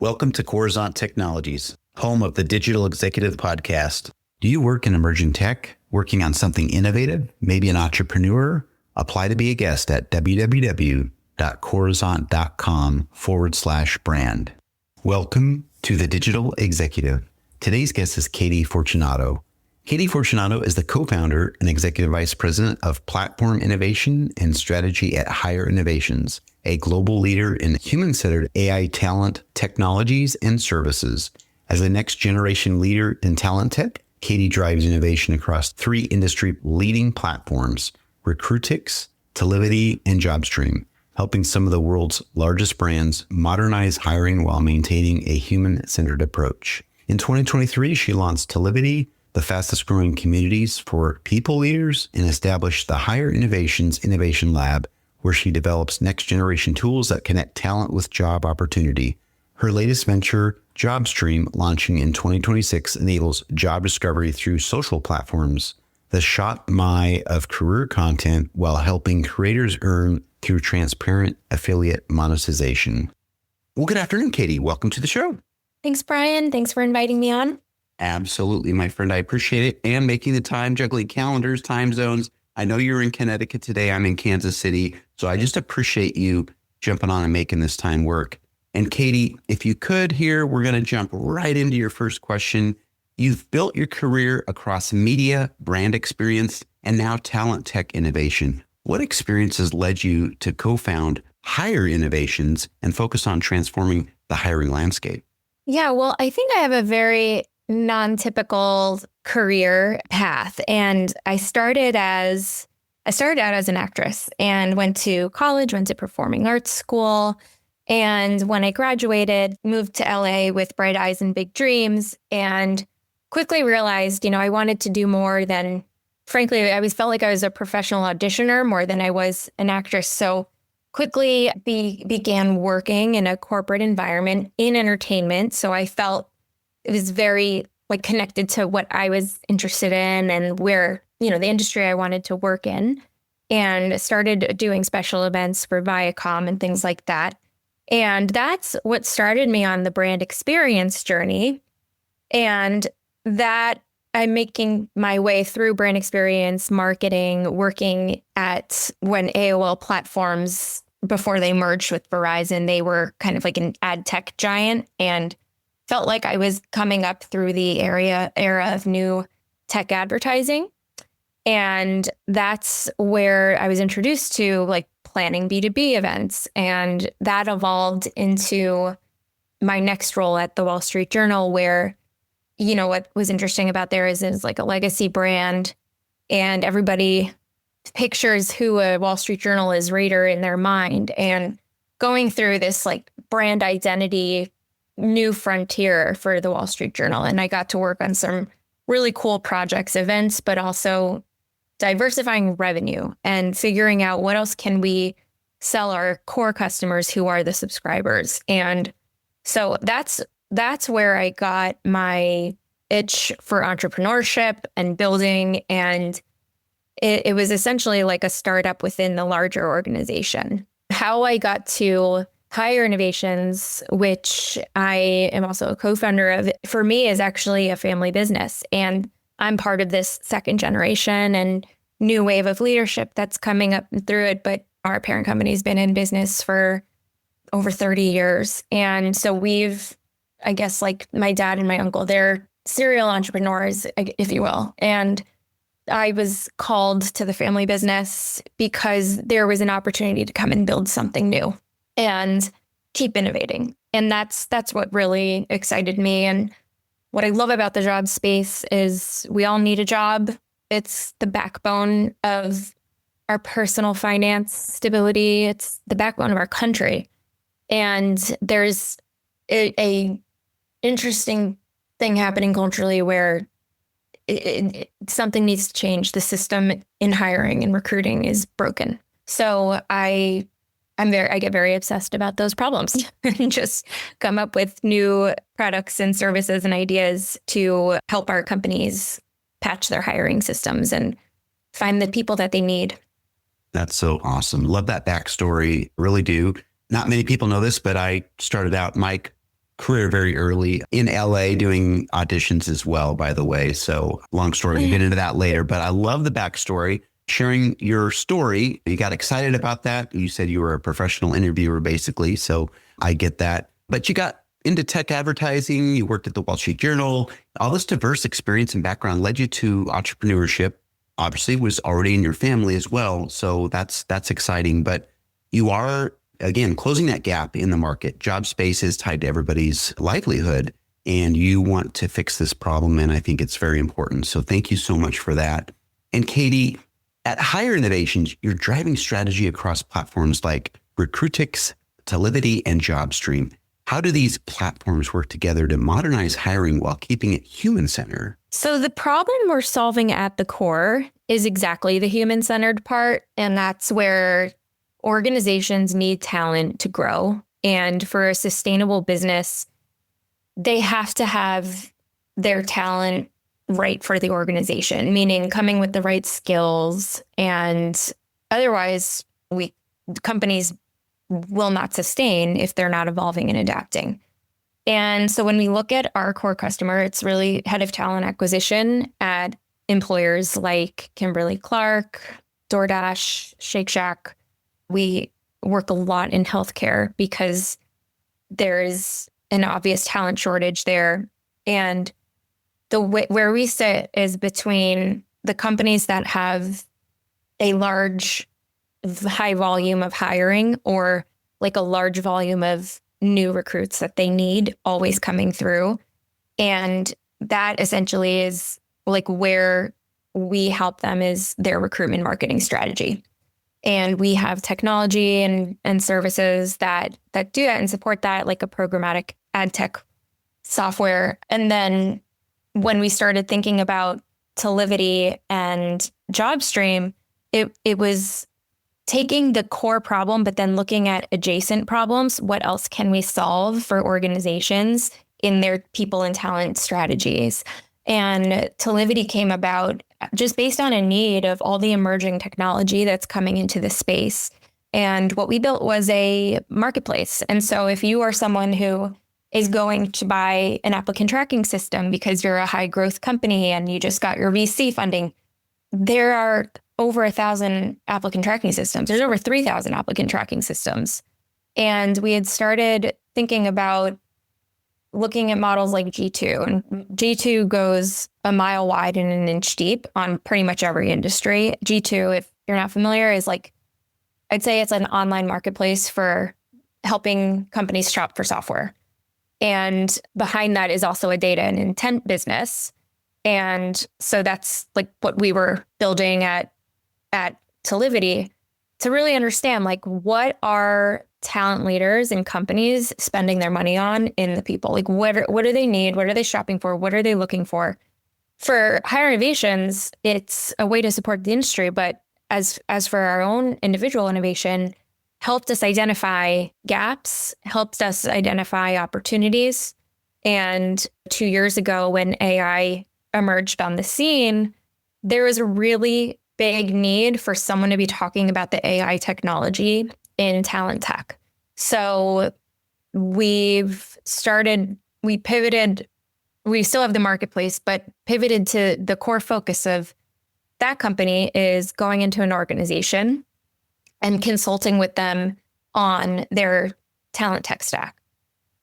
Welcome to Coruzant Technologies, home of the Digital Executive Podcast. Do you work in emerging tech, working on something innovative, maybe an entrepreneur? Apply to be a guest at www.coruzant.com/brand. Welcome to the Digital Executive. Today's guest is Katie Fortunato. Katie Fortunato is the co-founder and executive vice president of platform innovation and strategy at Hire Innovations, a global leader in human-centered AI talent, technologies, and services. As a next-generation leader in talent tech, Katie drives innovation across three industry-leading platforms, Recruitics, Talivity, and Jobstream, helping some of the world's largest brands modernize hiring while maintaining a human-centered approach. In 2023, she launched Talivity, the fastest-growing communities for people leaders, and established the Hire Innovations Innovation Lab, where she develops next-generation tools that connect talent with job opportunity. Her latest venture, Jobstream, launching in 2026, enables job discovery through social platforms, the shot my of career content, while helping creators earn through transparent affiliate monetization. Well, good afternoon, Katie. Welcome to the show. Thanks, Brian. Thanks for inviting me on. Absolutely, my friend. I appreciate it. And making the time, juggling calendars, time zones. I know you're in Connecticut today. I'm in Kansas City. So I just appreciate you jumping on and making this time work. And Katie, if you could here, we're going to jump right into your first question. You've built your career across media, brand experience, and now talent tech innovation. What experiences led you to co-found Hire Innovations and focus on transforming the hiring landscape? Yeah, well, I think I have a very non-typical career path. And I started out as an actress and went to college, went to performing arts school. And when I graduated, moved to LA with bright eyes and big dreams, and quickly realized, I wanted to do more than, frankly, I felt like I was a professional auditioner more than I was an actress. So quickly began working in a corporate environment in entertainment. So I felt it was very connected to what I was interested in and where, the industry I wanted to work in, and started doing special events for Viacom and things like that. And that's what started me on the brand experience journey. And that I'm making my way through brand experience marketing, working at when AOL platforms, before they merged with Verizon, they were kind of like an ad tech giant, and felt like I was coming up through the era of new tech advertising. And that's where I was introduced to planning B2B events. And that evolved into my next role at the Wall Street Journal, where, what was interesting about there is a legacy brand, and everybody pictures who a Wall Street Journal is reader in their mind, and going through this brand identity new frontier for the Wall Street Journal. And I got to work on some really cool projects, events, but also diversifying revenue and figuring out what else can we sell our core customers who are the subscribers. And so that's where I got my itch for entrepreneurship and building. And it was essentially like a startup within the larger organization. How I got to Hire Innovations, which I am also a co-founder of, for me is actually a family business. And I'm part of this second generation and new wave of leadership that's coming up through it. But our parent company has been in business for over 30 years. And so I guess my dad and my uncle, they're serial entrepreneurs, if you will. And I was called to the family business because there was an opportunity to come and build something new and keep innovating. And that's what really excited me. And what I love about the job space is we all need a job. It's the backbone of our personal finance stability. It's the backbone of our country. And there's a interesting thing happening culturally where something needs to change. The system in hiring and recruiting is broken. So I get very obsessed about those problems and just come up with new products and services and ideas to help our companies patch their hiring systems and find the people that they need. That's so awesome. Love that backstory. Really do. Not many people know this, but I started out, Mike, career very early in LA doing auditions as well, by the way. So long story, we'll get into that later, but I love the backstory. Sharing your story, you got excited about that. You said you were a professional interviewer, basically. So I get that. But you got into tech advertising, you worked at the Wall Street Journal. All this diverse experience and background led you to entrepreneurship. Obviously, was already in your family as well. So that's exciting. But you are, again, closing that gap in the market. Job space is tied to everybody's livelihood, and you want to fix this problem. And I think it's very important. So thank you so much for that. And Katie, at Higher Innovations, you're driving strategy across platforms like Recruitics, Talivity, and Jobstream. How do these platforms work together to modernize hiring while keeping it human-centered? So the problem we're solving at the core is exactly the human-centered part. And that's where organizations need talent to grow. And for a sustainable business, they have to have their talent right for the organization, meaning coming with the right skills. And otherwise, companies will not sustain if they're not evolving and adapting. And so when we look at our core customer, it's really head of talent acquisition at employers like Kimberly-Clark, DoorDash, Shake Shack. We work a lot in healthcare because there's an obvious talent shortage there. And where we sit is between the companies that have a large, high volume of hiring or like a large volume of new recruits that they need always coming through. And that essentially is like where we help them is their recruitment marketing strategy. And we have technology and services that do that and support that, like a programmatic ad tech software. And then when we started thinking about Talivity and Jobstream, it was taking the core problem, but then looking at adjacent problems. What else can we solve for organizations in their people and talent strategies? And Talivity came about just based on a need of all the emerging technology that's coming into the space. And what we built was a marketplace. And so if you are someone who is going to buy an applicant tracking system because you're a high growth company and you just got your VC funding, there are over 1,000 applicant tracking systems. There's over 3,000 applicant tracking systems. And we had started thinking about looking at models like G2. And G2 goes a mile wide and an inch deep on pretty much every industry. G2, if you're not familiar, is like, I'd say it's an online marketplace for helping companies shop for software. And behind that is also a data and intent business. And so that's like what we were building at Talivity to really understand, like, what are talent leaders and companies spending their money on in the people? Like, what do they need? What are they shopping for? What are they looking for? For Higher Innovations, it's a way to support the industry, but as for our own individual innovation, helped us identify gaps, helped us identify opportunities. And 2 years ago, when AI emerged on the scene, there was a really big need for someone to be talking about the AI technology in talent tech. So we pivoted, we still have the marketplace, but pivoted to the core focus of that company is going into an organization and consulting with them on their talent tech stack.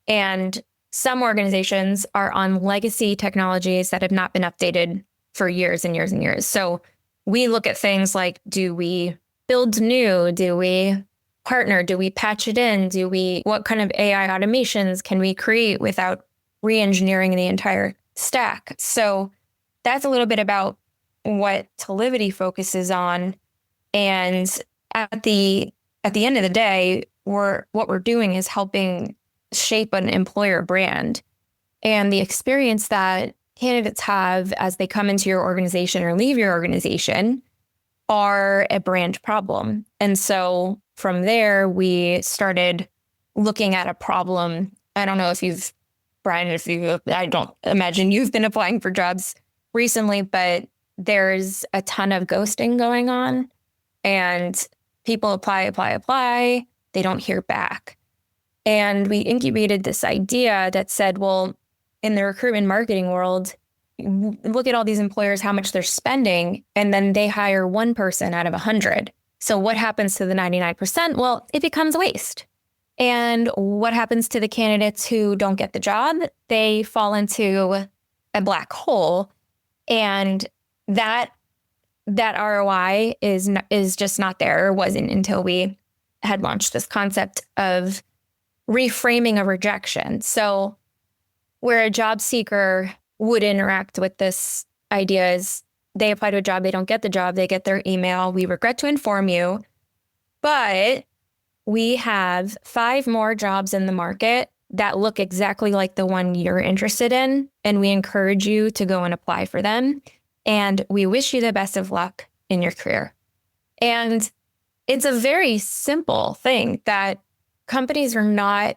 And some organizations are on legacy technologies that have not been updated for years and years and years. So we look at things like, do we build new? Do we partner? Do we patch it in? What kind of AI automations can we create without re-engineering the entire stack? So that's a little bit about what Talivity focuses on. And at the end of the day, what we're doing is helping shape an employer brand. And the experience that candidates have as they come into your organization or leave your organization are a brand problem. And so from there, we started looking at a problem. I don't know if Brian, I don't imagine you've been applying for jobs recently, but there's a ton of ghosting going on and people apply. They don't hear back. And we incubated this idea that said, well, in the recruitment marketing world, look at all these employers, how much they're spending, and then they hire one person out of 100. So what happens to the 99%? Well, it becomes waste. And what happens to the candidates who don't get the job? They fall into a black hole. And that ROI is just not there, or wasn't until we had launched this concept of reframing a rejection. So where a job seeker would interact with this idea is they apply to a job, they don't get the job, they get their email. We regret to inform you, but we have 5 more jobs in the market that look exactly like the one you're interested in, and we encourage you to go and apply for them. And we wish you the best of luck in your career. And it's a very simple thing that companies are not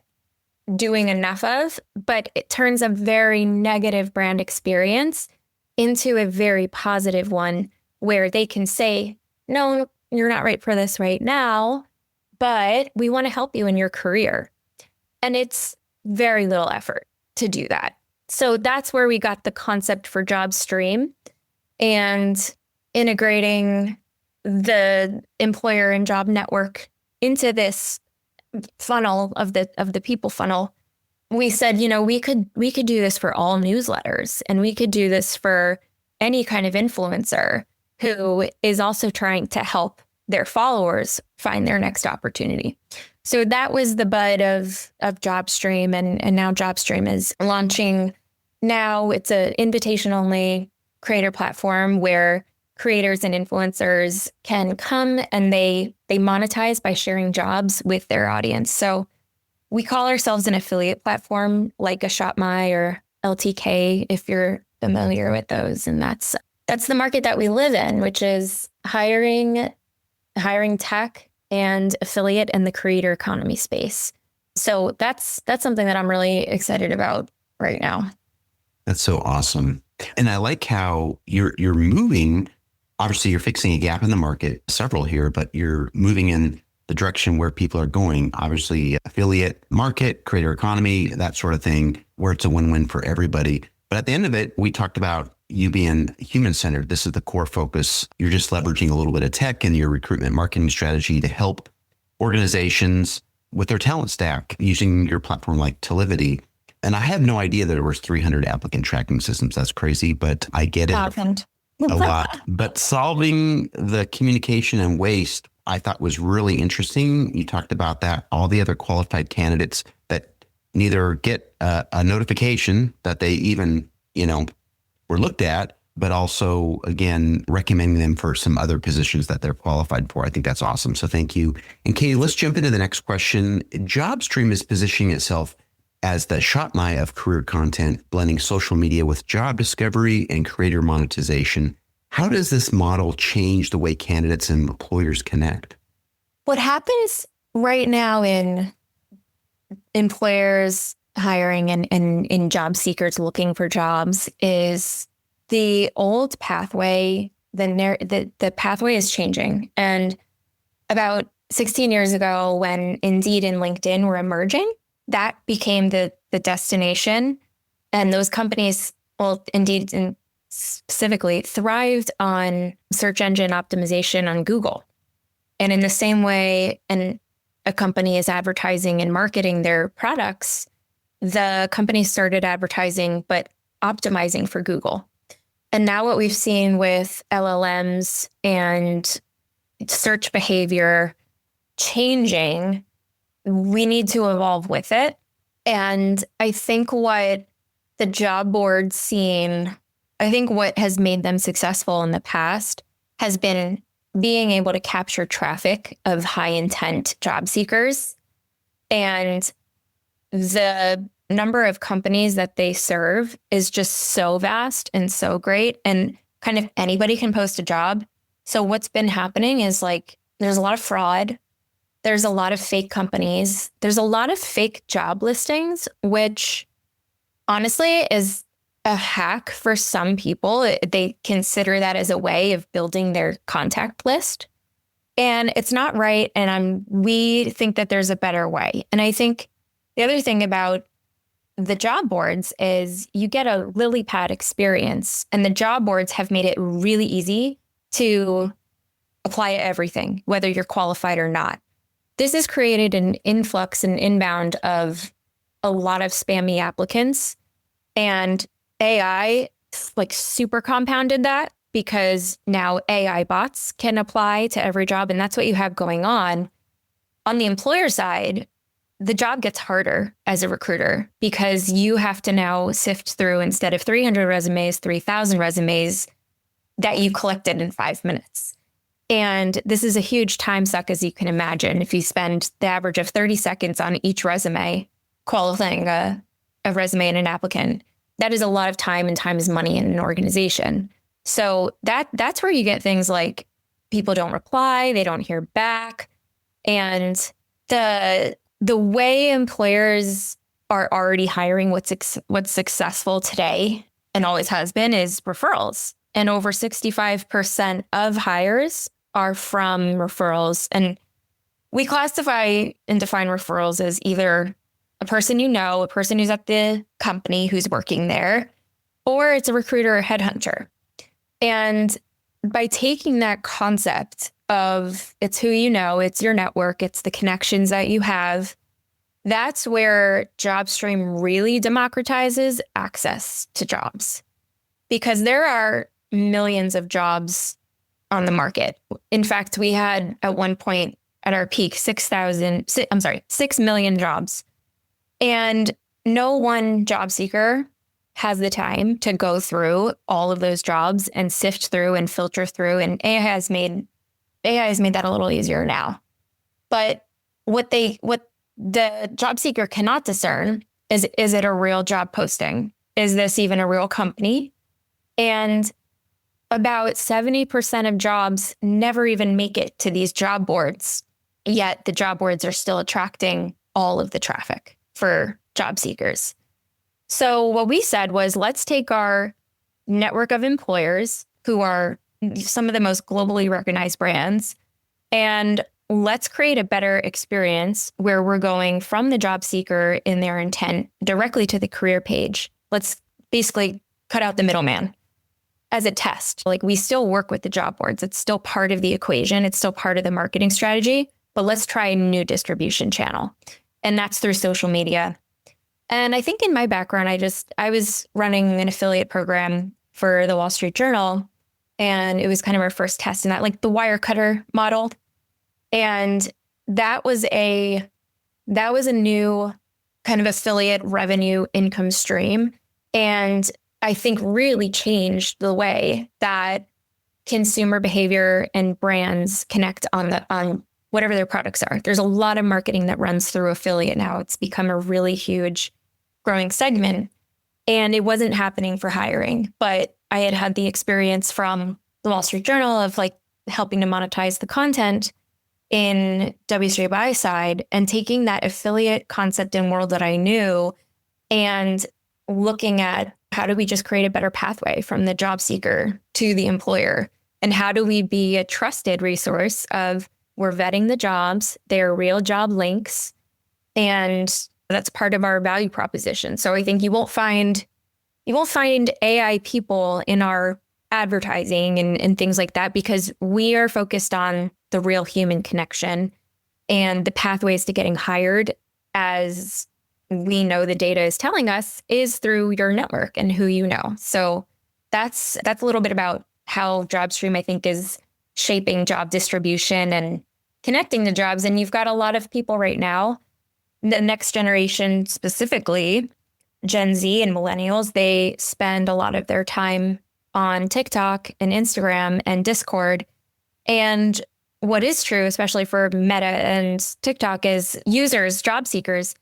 doing enough of, but it turns a very negative brand experience into a very positive one where they can say, no, you're not right for this right now, but we want to help you in your career. And it's very little effort to do that. So that's where we got the concept for Jobstream and integrating the employer and job network into this funnel of the people funnel. We said, we could do this for all newsletters, and we could do this for any kind of influencer who is also trying to help their followers find their next opportunity. So that was the bud of Jobstream, and now Jobstream is launching. Now it's an invitation-only creator platform where creators and influencers can come and they monetize by sharing jobs with their audience. So we call ourselves an affiliate platform like a ShopMy or LTK, if you're familiar with those. And that's the market that we live in, which is hiring tech and affiliate in the creator economy space. So that's something that I'm really excited about right now. That's so awesome. And I like how you're moving. Obviously, you're fixing a gap in the market, several here, but you're moving in the direction where people are going. Obviously, affiliate market, creator economy, that sort of thing, where it's a win-win for everybody. But at the end of it, we talked about you being human-centered. This is the core focus. You're just leveraging a little bit of tech in your recruitment marketing strategy to help organizations with their talent stack using your platform like Talivity. And I have no idea that there was 300 applicant tracking systems. That's crazy, but I get it. Happened. A lot. But solving the communication and waste, I thought was really interesting. You talked about that. All the other qualified candidates that neither get a notification that they even, were looked at, but also, again, recommending them for some other positions that they're qualified for. I think that's awesome. So thank you. And Katie, let's jump into the next question. Jobstream is positioning itself as the ShopMy of career content, blending social media with job discovery and creator monetization. How does this model change the way candidates and employers connect? What happens right now in employers hiring and in job seekers looking for jobs is the old pathway, the pathway is changing. And about 16 years ago, when Indeed and LinkedIn were emerging, that became the destination. And those companies, well, Indeed and specifically, thrived on search engine optimization on Google. And in the same way, a company is advertising and marketing their products, the company started advertising, but optimizing for Google. And now what we've seen with LLMs and search behavior changing, we need to evolve with it. And I think what the job board scene, I think what has made them successful in the past has been being able to capture traffic of high intent job seekers. And the number of companies that they serve is just so vast and so great. And kind of anybody can post a job. So what's been happening is there's a lot of fraud. There's a lot of fake companies. There's a lot of fake job listings, which honestly is a hack for some people. They consider that as a way of building their contact list. And it's not right. And we think that there's a better way. And I think The other thing about the job boards is you get a lily pad experience, and the job boards have made it really easy to apply to everything, whether you're qualified or not. This has created an influx and inbound of a lot of spammy applicants, and AI like super compounded that because now AI bots can apply to every job, and that's what you have going on. On the employer side, the job gets harder as a recruiter because you have to now sift through, instead of 300 resumes, 3,000 resumes that you collected in 5 minutes. And this is a huge time suck, as you can imagine. If you spend the average of 30 seconds on each resume qualifying a resume and an applicant, that is a lot of time, and time is money in an organization. So that's where you get things like people don't reply, they don't hear back. And the way employers are already hiring, what's successful today and always has been, is referrals. And over 65% of hires are from referrals. And we classify and define referrals as either a person you know, a person who's at the company who's working there, or it's a recruiter or headhunter. And by taking that concept of it's who you know, it's your network, it's the connections that you have, that's where Jobstream really democratizes access to jobs. Because there are millions of jobs on the market. In fact, we had at one point at our peak 6 million jobs. And no one job seeker has the time to go through all of those jobs and sift through and filter through. And AI has made that a little easier now. But what the job seeker cannot discern is it a real job posting? Is this even a real company? And about 70% of jobs never even make it to these job boards, yet the job boards are still attracting all of the traffic for job seekers. So what we said was, let's take our network of employers who are some of the most globally recognized brands, and let's create a better experience where we're going from the job seeker in their intent directly to the career page. Let's basically cut out the middleman as a test. Like, we still work with the job boards. It's still part of the equation. It's still part of the marketing strategy, but let's try a new distribution channel. And that's through social media. And I think in my background, I was running an affiliate program for the Wall Street Journal, and it was kind of our first test in that, like the wire cutter model. And that was a new kind of affiliate revenue income stream. And I think really changed the way that consumer behavior and brands connect on whatever their products are. There's a lot of marketing that runs through affiliate now. It's become a really huge growing segment, and it wasn't happening for hiring. But I had the experience from the Wall Street Journal of like helping to monetize the content in W3 buy side, and taking that affiliate concept and world that I knew and looking at how do we just create a better pathway from the job seeker to the employer? And how do we be a trusted resource of, we're vetting the jobs, they're real job links, and that's part of our value proposition. So I think you won't find AI people in our advertising and things like that, because we are focused on the real human connection and the pathways to getting hired, as we know the data is telling us, is through your network and who you know. So that's a little bit about how Jobstream, I think, is shaping job distribution and connecting the jobs. And you've got a lot of people right now, the next generation specifically, Gen Z and millennials, they spend a lot of their time on TikTok and Instagram and Discord. And what is true, especially for Meta and TikTok, is users, job seekers,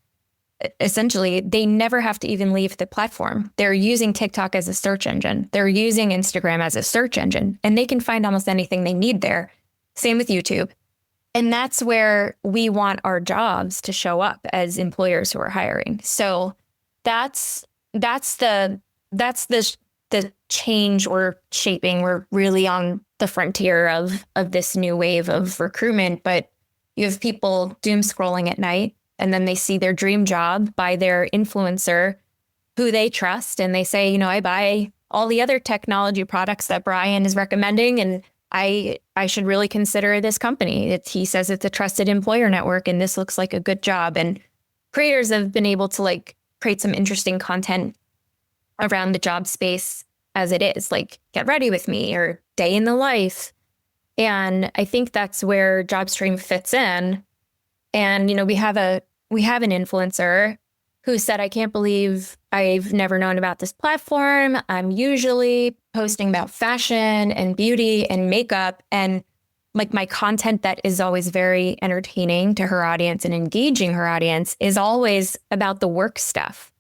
essentially, they never have to even leave the platform. They're using TikTok as a search engine. They're using Instagram as a search engine, and they can find almost anything they need there. Same with YouTube. And that's where we want our jobs to show up as employers who are hiring. So that's the change we're shaping. We're really on the frontier of this new wave of recruitment, but you have people doom scrolling at night and then they see their dream job by their influencer who they trust. And they say, I buy all the other technology products that Brian is recommending, and I should really consider this company. He says it's a trusted employer network, and this looks like a good job. And creators have been able to create some interesting content around the job space as it is, like Get Ready With Me or Day in the Life. And I think that's where Jobstream fits in. And, we have an influencer who said, I can't believe I've never known about this platform. I'm usually posting about fashion and beauty and makeup, and my content that is always very entertaining to her audience and engaging her audience is always about the work stuff,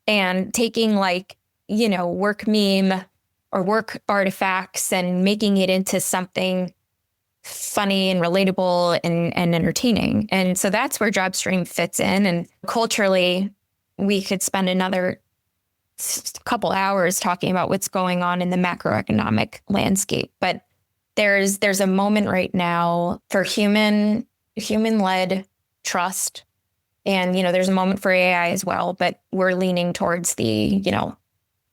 and taking work meme or work artifacts and making it into something funny and relatable and entertaining. And so that's where Jobstream fits in. And culturally, we could spend another couple hours talking about what's going on in the macroeconomic landscape. But there's a moment right now for human-led trust. And, there's a moment for AI as well, but we're leaning towards the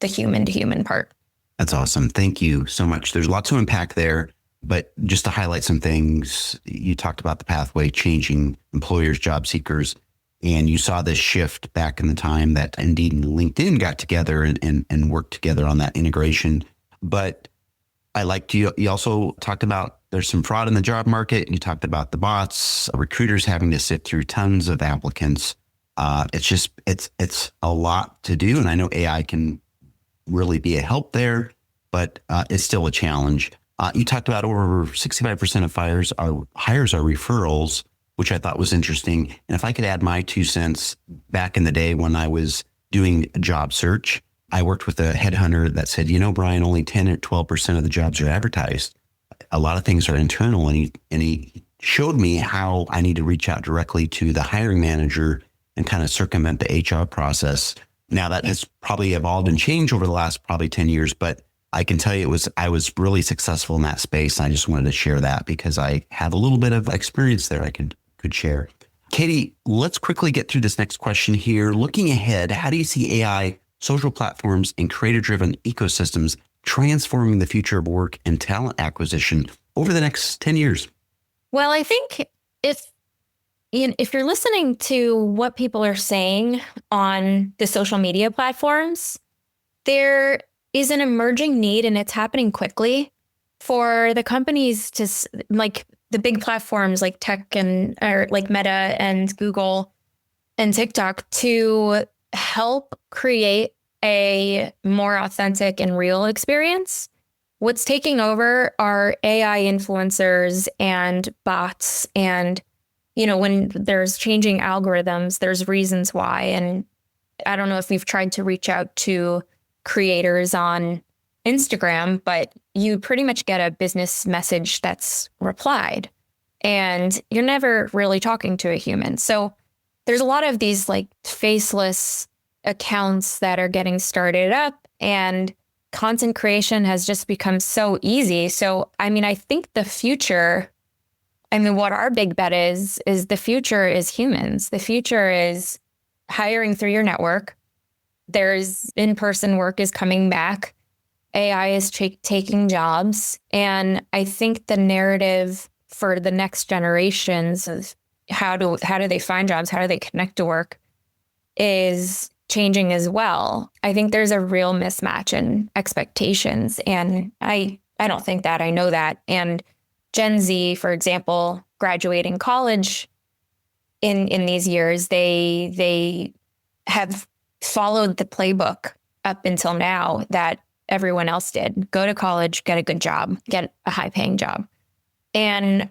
human-to-human part. That's awesome. Thank you so much. There's lots to unpack there, but just to highlight some things, you talked about the pathway changing employers, job seekers, and you saw this shift back in the time that Indeed and LinkedIn got together and worked together on that integration. But I liked you also talked about there's some fraud in the job market. You talked about the bots, recruiters having to sit through tons of applicants. It's a lot to do. And I know AI can really be a help there, but it's still a challenge. You talked about over 65% of hires are referrals, which I thought was interesting. And if I could add my 2 cents, back in the day when I was doing a job search, I worked with a headhunter that said, Brian, only 10 or 12% of the jobs are advertised. A lot of things are internal. And he showed me how I need to reach out directly to the hiring manager and kind of circumvent the HR process. Now that has probably evolved and changed over the last probably 10 years, but I can tell you I was really successful in that space. I just wanted to share that because I have a little bit of experience there I could share. Katie, let's quickly get through this next question here. Looking ahead, how do you see AI, social platforms, and creator-driven ecosystems transforming the future of work and talent acquisition over the next 10 years? Well, I think if you're listening to what people are saying on the social media platforms, there is an emerging need, and it's happening quickly, for the companies to the big platforms like tech or like Meta and Google and TikTok to help create a more authentic and real experience. What's taking over are AI influencers and bots. And, when there's changing algorithms, there's reasons why. And I don't know if you've tried to reach out to creators on Instagram, but you pretty much get a business message that's replied, and you're never really talking to a human. So there's a lot of these faceless accounts that are getting started up, and content creation has just become so easy. So, I think the future, what our big bet is the future is humans. The future is hiring through your network. There's in-person work is coming back. AI is taking jobs. And I think the narrative for the next generations of how do they find jobs, how do they connect to work, is changing as well. I think there's a real mismatch in expectations. And I don't think that, I know that. And Gen Z, for example, graduating college in these years, they have followed the playbook up until now that everyone else did. Go to college, get a good job, get a high paying job. And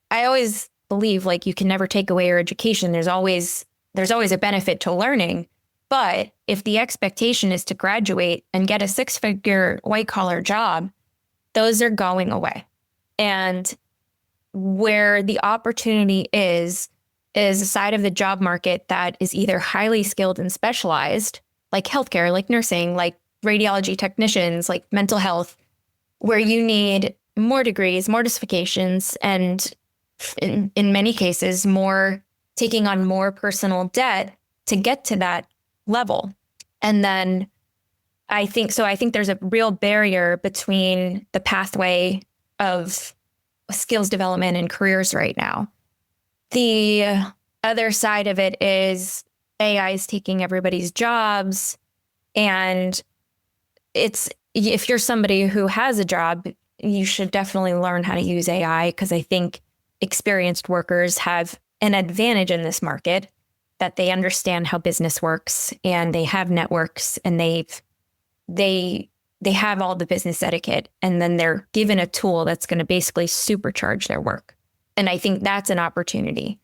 I always believe you can never take away your education. There's always a benefit to learning. But if the expectation is to graduate and get a 6-figure white collar job, those are going away. And where the opportunity is a side of the job market that is either highly skilled and specialized, like healthcare, like nursing, like radiology technicians, like mental health, where you need more degrees, more certifications, and in many cases, more taking on more personal debt to get to that level. And then I think there's a real barrier between the pathway of skills development and careers right now. The other side of it is AI is taking everybody's jobs. And if you're somebody who has a job, you should definitely learn how to use AI, because I think experienced workers have an advantage in this market, that they understand how business works and they have networks and they have all the business etiquette, and then they're given a tool that's going to basically supercharge their work. And I think that's an opportunity.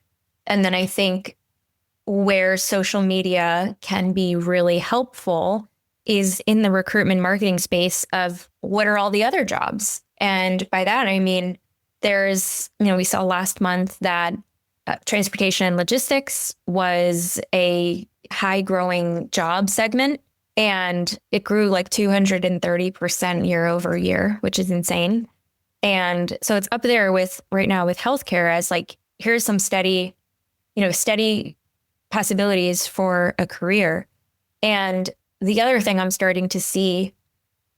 And then I think where social media can be really helpful is in the recruitment marketing space of what are all the other jobs. And by that, I mean, there's, we saw last month that transportation and logistics was a high growing job segment, and it grew like 230% year over year, which is insane. And so it's up there with right now with healthcare as like, here's some steady possibilities for a career. And the other thing I'm starting to see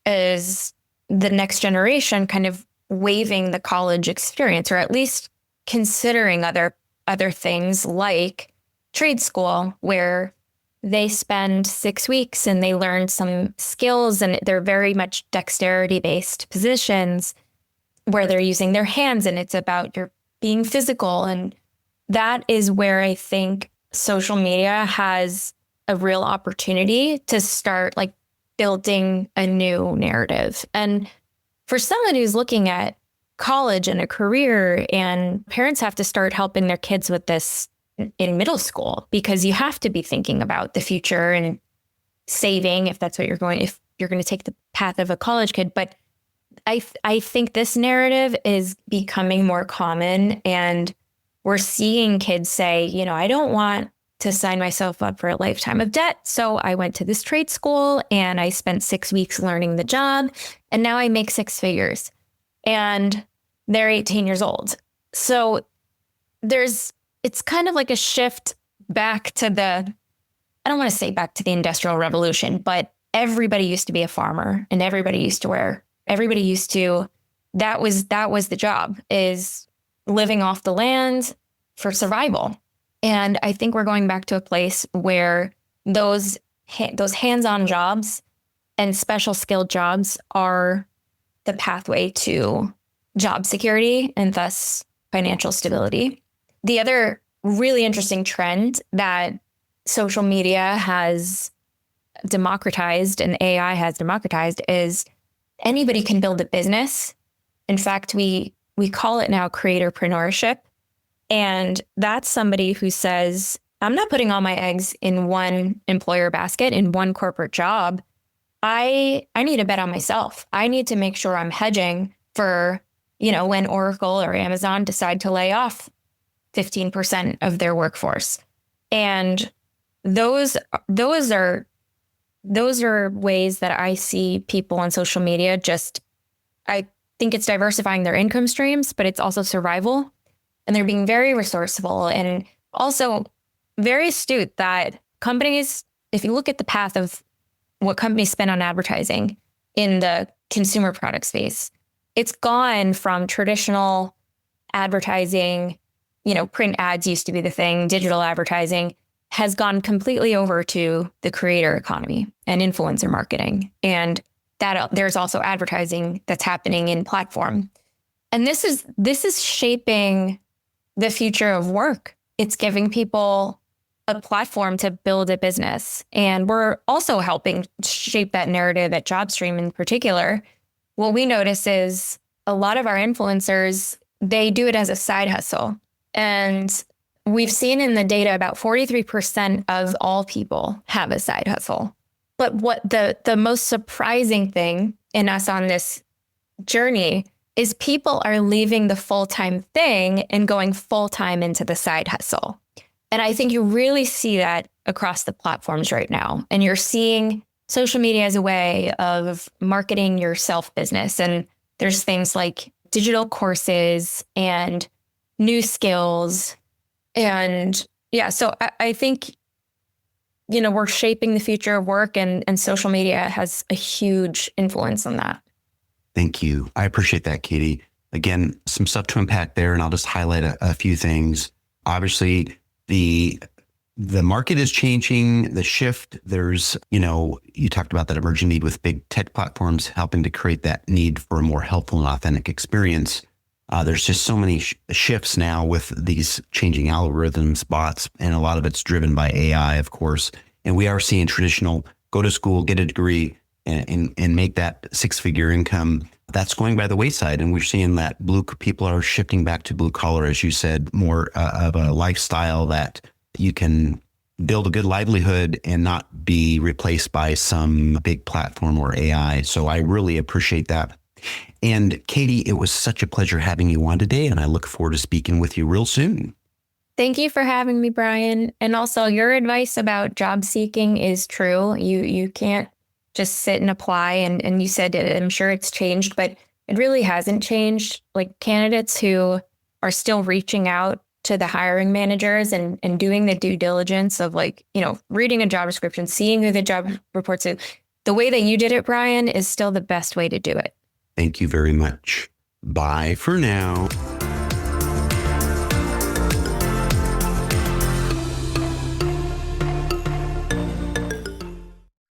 is the next generation kind of waiving the college experience, or at least considering other things like trade school, where they spend 6 weeks and they learn some skills, and they're very much dexterity based positions where they're using their hands, and it's about your being physical. And that is where I think social media has a real opportunity to start like building a new narrative. And for someone who's looking at college and a career, and parents have to start helping their kids with this in middle school, because you have to be thinking about the future and saving if you're going to take the path of a college kid. But I think this narrative is becoming more common, and we're seeing kids say, I don't want to sign myself up for a lifetime of debt. So I went to this trade school and I spent 6 weeks learning the job, and now I make 6 figures, and they're 18 years old. So it's kind of like a shift back to I don't want to say back to the Industrial Revolution, but everybody used to be a farmer, and that was the job, is living off the land for survival. And I think we're going back to a place where those hands-on jobs and special skilled jobs are the pathway to job security and thus financial stability. The other really interesting trend that social media has democratized and AI has democratized is anybody can build a business. In fact, we call it now creatorpreneurship. And that's somebody who says, I'm not putting all my eggs in one employer basket, in one corporate job. I need to bet on myself. I need to make sure I'm hedging for, when Oracle or Amazon decide to lay off 15% of their workforce. And those are ways that I see people on social media I think it's diversifying their income streams, but it's also survival. And they're being very resourceful and also very astute that companies, if you look at the path of what companies spend on advertising in the consumer product space, it's gone from traditional advertising, print ads used to be the thing, digital advertising has gone completely over to the creator economy and influencer marketing. And that there's also advertising that's happening in platform. And this is shaping the future of work. It's giving people a platform to build a business. And we're also helping shape that narrative at Jobstream in particular. What we notice is a lot of our influencers, they do it as a side hustle. And we've seen in the data about 43% of all people have a side hustle. But what the most surprising thing in us on this journey is people are leaving the full-time thing and going full-time into the side hustle. And I think you really see that across the platforms right now. And you're seeing social media as a way of marketing your self-business. And there's things like digital courses and new skills and, Yeah. So I think, we're shaping the future of work, and social media has a huge influence on that. Thank you. I appreciate that, Katie. Again, some stuff to unpack there, and I'll just highlight a few things. Obviously, the market is changing, the shift. There's, you talked about that emerging need with big tech platforms helping to create that need for a more helpful and authentic experience. There's just so many shifts now with these changing algorithms, bots, and a lot of it's driven by AI, of course. And we are seeing traditional go to school, get a degree, and make that six-figure income. That's going by the wayside. And we're seeing that people are shifting back to blue collar, as you said, more of a lifestyle that you can build a good livelihood and not be replaced by some big platform or AI. So I really appreciate that. And Katie, it was such a pleasure having you on today, and I look forward to speaking with you real soon. Thank you for having me, Brian. And also, your advice about job seeking is true. You can't just sit and apply. And you said it, I'm sure it's changed, but it really hasn't changed. Like, candidates who are still reaching out to the hiring managers and doing the due diligence of, reading a job description, seeing who the job reports to, the way that you did it, Brian, is still the best way to do it. Thank you very much. Bye for now.